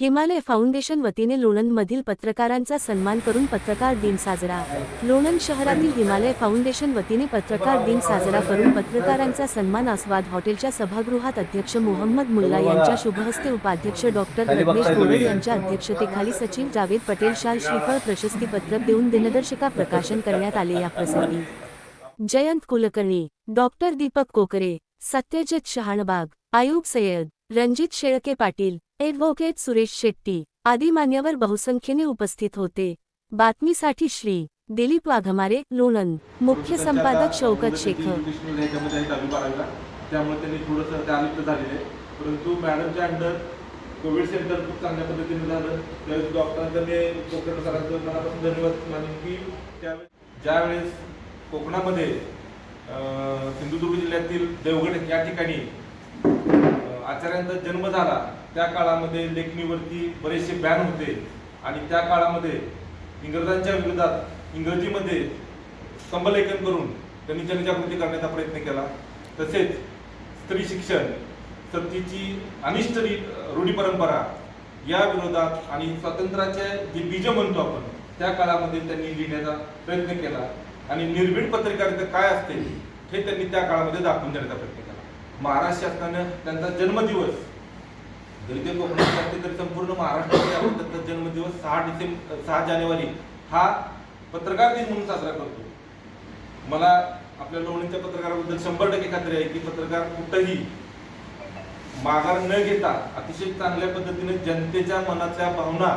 Himalaya foundation वतीने लोणंदमधील पत्रकारांचा सन्मान करून पत्रकार दिन साजरा। लोणंद शहरातील हिमालय फाउंडेशन वतीने पत्रकार दिन साजरा करून पत्रकारांचा सन्मान आस्वाद हॉटेलच्या सभागृहात अध्यक्ष मोहम्मद मुल्ला यांच्या शुभहस्ते उपाध्यक्ष डॉक्टर रत्नेश गोरड यांच्या अध्यक्षतेखाली सचिव जावेद पटेल शाल श्रीफळ प्रशस्ती पत्रक देऊन दिनदर्शिका प्रकाशन करण्यात आले। या प्रसंगी जयंत कुलकर्णी, डॉक्टर दीपक कोकरे, सत्यजित शहाणबाग, आयुब सय्यद, रणजित शेळके पाटील, ॲडव्होकेट सुरेश शेट्टी आदी मान्यवर बहुसंख्येने उपस्थित होते। बातमीसाठी श्री दिलीप वाघमारे, लोणंद। मुख्य संपादक शौकत शेख। त्यामुळे त्यांनी थोडंसं त्यालिप्त झालेले, परंतु मॅडमच्या अंडर कोविड सेंटर खूप चांगल्या पद्धतीने झालं। त्यावेळेस डॉक्टरांनी कोकण सरांचं मनापासून धन्यवाद मानेन की ज्यावेळेस कोकणामध्ये सिंधुदुर्ग जिल्ह्यातील देवगड या ठिकाणी आचार्यांचा जन्म झाला, त्या काळामध्ये लेखणीवरती बरेचसे बॅन होते आणि त्या काळामध्ये इंग्रजांच्या विरोधात इंग्रजीमध्ये स्तंभलेखन करून त्यांनी जनजागृती करण्याचा प्रयत्न केला। तसेच स्त्री शिक्षण, सतीची अनिष्ट रूढी परंपरा या विरोधात आणि स्वातंत्र्याचे जे बीज म्हणतो आपण त्या काळामध्ये त्यांनी लिहिण्याचा प्रयत्न केला आणि निर्भीड पत्रकारिता काय असते हे त्यांनी त्या काळामध्ये दाखवून देण्याचा प्रयत्न केला। महाराष्ट्र शासनानं त्यांचा जन्मदिवस जरी ते कोकणात असते तरी संपूर्ण महाराष्ट्रामध्ये आपण त्यांचा जन्मदिवस 6 जानेवारी हा पत्रकार दिन म्हणून साजरा करतो। मला आपल्या लोणीच्या पत्रकाराबद्दल 100% खात्री आहे की पत्रकार कुठंही माघार न घेता अतिशय चांगल्या पद्धतीने जनतेच्या मनातल्या भावना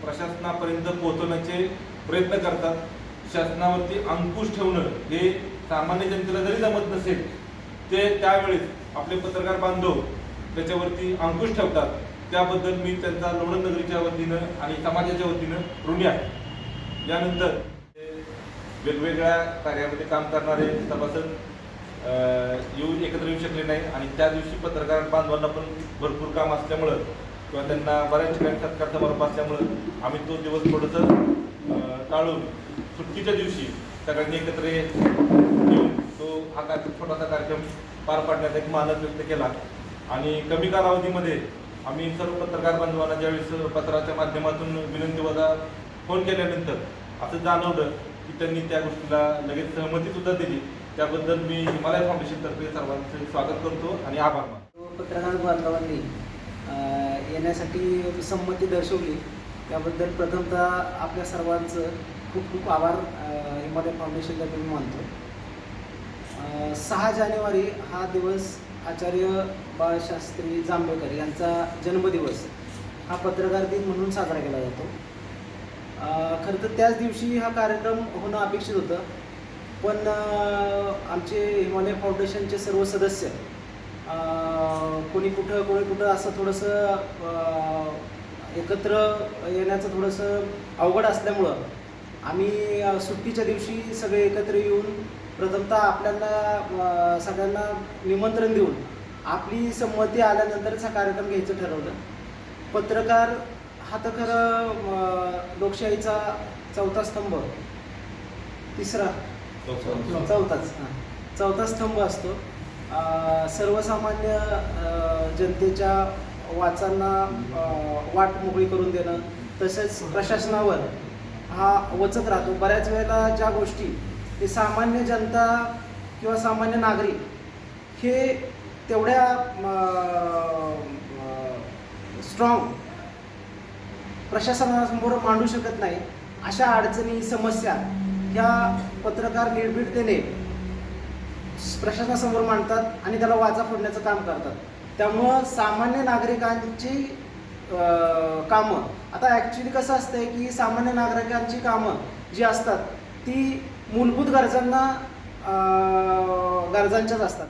प्रशासनापर्यंत पोहोचवण्याचे प्रयत्न करतात। शासनावरती अंकुश ठेवणं हे सामान्य जनतेला जरी जमत नसेल ते त्यावेळेस आपले पत्रकार बांधव त्याच्यावरती अंकुश ठेवतात। त्याबद्दल मी त्यांचा लोणंद नगरीच्या वतीनं आणि समाजाच्या वतीनं ऋणी आहे। यानंतर वेगवेगळ्या कार्यामध्ये काम करणारे सभासद एकत्र येऊ शकले नाही आणि त्या दिवशी पत्रकार बांधवांना पण भरपूर काम असल्यामुळं किंवा त्यांना बऱ्याच ठिकाणी सत्कार समारंभ असल्यामुळं आम्ही तो दिवस थोडंसं टाळून सुट्टीच्या दिवशी सगळ्यांनी एकत्र येऊन तो हा छोटासा कार्यक्रम पार पाडण्याचा एक मानस व्यक्त केला। आणि कमी कालावधीमध्ये आम्ही सर्व पत्रकार बांधवांना ज्यावेळेस पत्राच्या माध्यमातून विनंतीवजा फोन केल्यानंतर असं जाणवलं की त्यांनी त्या गोष्टीला लगेच सहमती सुद्धा दिली। त्याबद्दल मी हिमालय फाउंडेशनतर्फे सर्वांचे स्वागत करतो आणि आभार मानतो। पत्रकार बांधवांनी येण्यासाठी संमती दर्शवली त्याबद्दल प्रथमतः आपल्या सर्वांचं खूप खूप आभार हिमालय फाउंडेशनला मी मानतो। 6 जानेवारी हा दिवस आचार्य बाळशास्त्री जांभेकर यांचा जन्मदिवस हा पत्रकार दिन म्हणून साजरा केला जातो। खरं तर त्याच दिवशी हा कार्यक्रम होणं अपेक्षित होतं, पण आमचे हिमालय फाउंडेशनचे सर्व सदस्य कोणी कुठं असं थोडंसं एकत्र येण्याचं थोडंसं अवघड असल्यामुळं आम्ही सुट्टीच्या दिवशी सगळे एकत्र येऊन प्रथमतः आपल्याला सगळ्यांना निमंत्रण देऊन आपली संमती आल्यानंतरच हा कार्यक्रम घ्यायचं ठरवलं। पत्रकार हा तर खरं लोकशाहीचा चौथा स्तंभ असतो। सर्वसामान्य जनतेच्या वाचांना वाट मोकळी करून देणं तसेच प्रशासनावर हा वचक राहतो। बऱ्याच वेळेला ज्या गोष्टी हे सामान्य जनता किंवा सामान्य नागरिक हे तेवढ्या स्ट्रॉंग प्रशासनासमोर मांडू शकत नाही, अशा अडचणी समस्या ह्या पत्रकार निर्भीडतेने प्रशासनासमोर मांडतात आणि त्याला वाचा फोडण्याचं काम करतात। त्यामुळं सामान्य नागरिकांची कामं आता ॲक्च्युली कसं असतं की सामान्य नागरिकांची कामं जी असतात ती मूलभूत गरजांच्याच असतात।